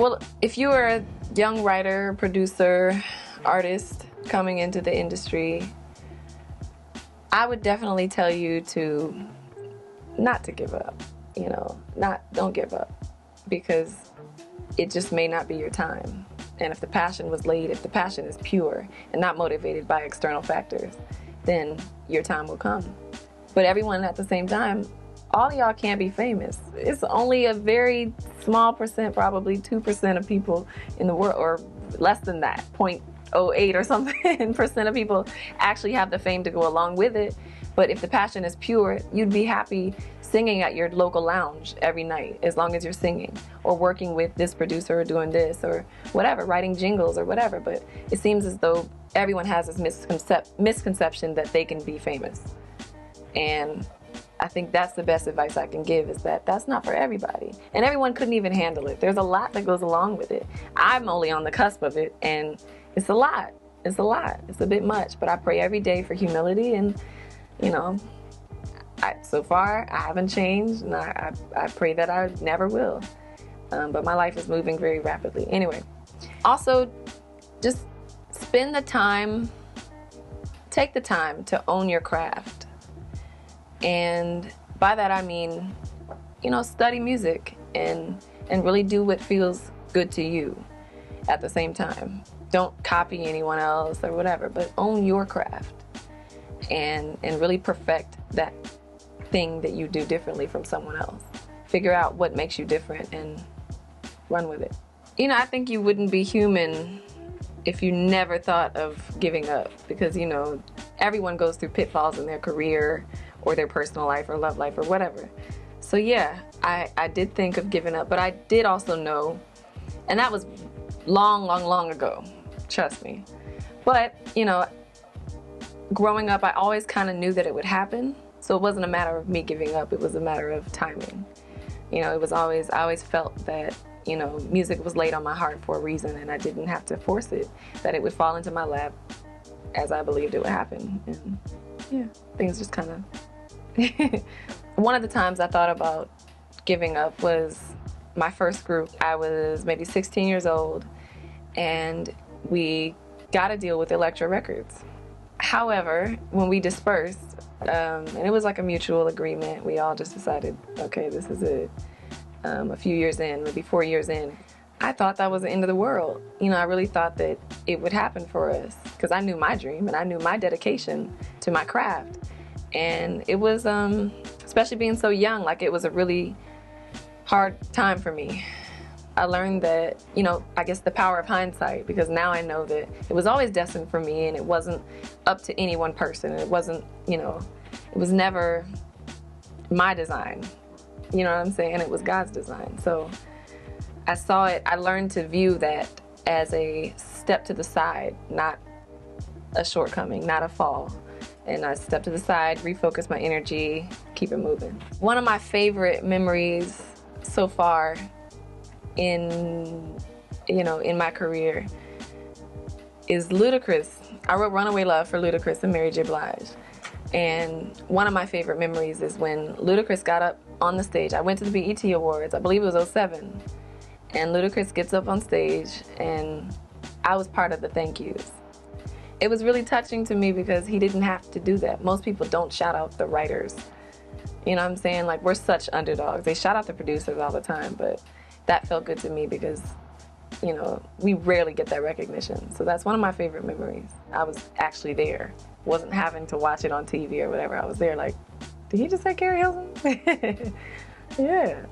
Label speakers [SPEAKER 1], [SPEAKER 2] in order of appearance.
[SPEAKER 1] Well, if you are a young writer, producer, artist coming into the industry, I would definitely tell you to not to give up, you know, don't give up, because it just may not be your time. And if the passion was laid, if the passion is pure and not motivated by external factors, then your time will come. But everyone at the same time, all of y'all can't be famous. It's only a very small percent, probably 2% of people in the world, or less than that, 0.08 or something percent of people actually have the fame to go along with it. But if the passion is pure, you'd be happy singing at your local lounge every night, as long as you're singing, or working with this producer, or doing this, or whatever, writing jingles or whatever. But it seems as though everyone has this misconception that they can be famous. And I think that's the best advice I can give, is that that's not for everybody. And everyone couldn't even handle it. There's a lot that goes along with it. I'm only on the cusp of it, and it's a lot. It's a lot. It's a bit much. But I pray every day for humility, and, you know, so far I haven't changed, and I pray that I never will. But my life is moving very rapidly. Anyway, also, just spend the time, take the time to own your craft. And by that I mean, you know, study music and really do what feels good to you at the same time. Don't copy anyone else or whatever, but own your craft and really perfect that thing that you do differently from someone else. Figure out what makes you different and run with it. You know, I think you wouldn't be human if you never thought of giving up, because, you know, everyone goes through pitfalls in their career or their personal life or love life or whatever. So yeah, I did think of giving up, but I did also know, and that was long ago, trust me. But, you know, growing up, I always kind of knew that it would happen. So it wasn't a matter of me giving up, it was a matter of timing. You know, I always felt that, you know, music was laid on my heart for a reason, and I didn't have to force it, that it would fall into my lap as I believed it would happen. And yeah, things just kind of... One of the times I thought about giving up was my first group. I was maybe 16 years old, and we got a deal with Elektra Records. However, when we dispersed, and it was like a mutual agreement, we all just decided, okay, this is it. A few years in, maybe 4 years in, I thought that was the end of the world. You know, I really thought that it would happen for us, because I knew my dream and I knew my dedication to my craft. And it was, especially being so young, like, it was a really hard time for me. I learned that, you know, I guess the power of hindsight, because now I know that it was always destined for me, and it wasn't up to any one person. It wasn't, you know, it was never my design. You know what I'm saying? It was God's design. So I saw it, I learned to view that as a step to the side, not a shortcoming, not a fall. And I stepped to the side, refocused my energy, keep it moving. One of my favorite memories so far in my career is Ludacris. I wrote Runaway Love for Ludacris and Mary J. Blige. And one of my favorite memories is when Ludacris got up on the stage. I went to the BET Awards, I believe it was 2007. And Ludacris gets up on stage, and I was part of the thank yous. It was really touching to me because he didn't have to do that. Most people don't shout out the writers. You know what I'm saying? Like, we're such underdogs. They shout out the producers all the time, but that felt good to me because, you know, we rarely get that recognition. So that's one of my favorite memories. I was actually there. Wasn't having to watch it on TV or whatever. I was there like, did he just say Keri Hilson? Yeah.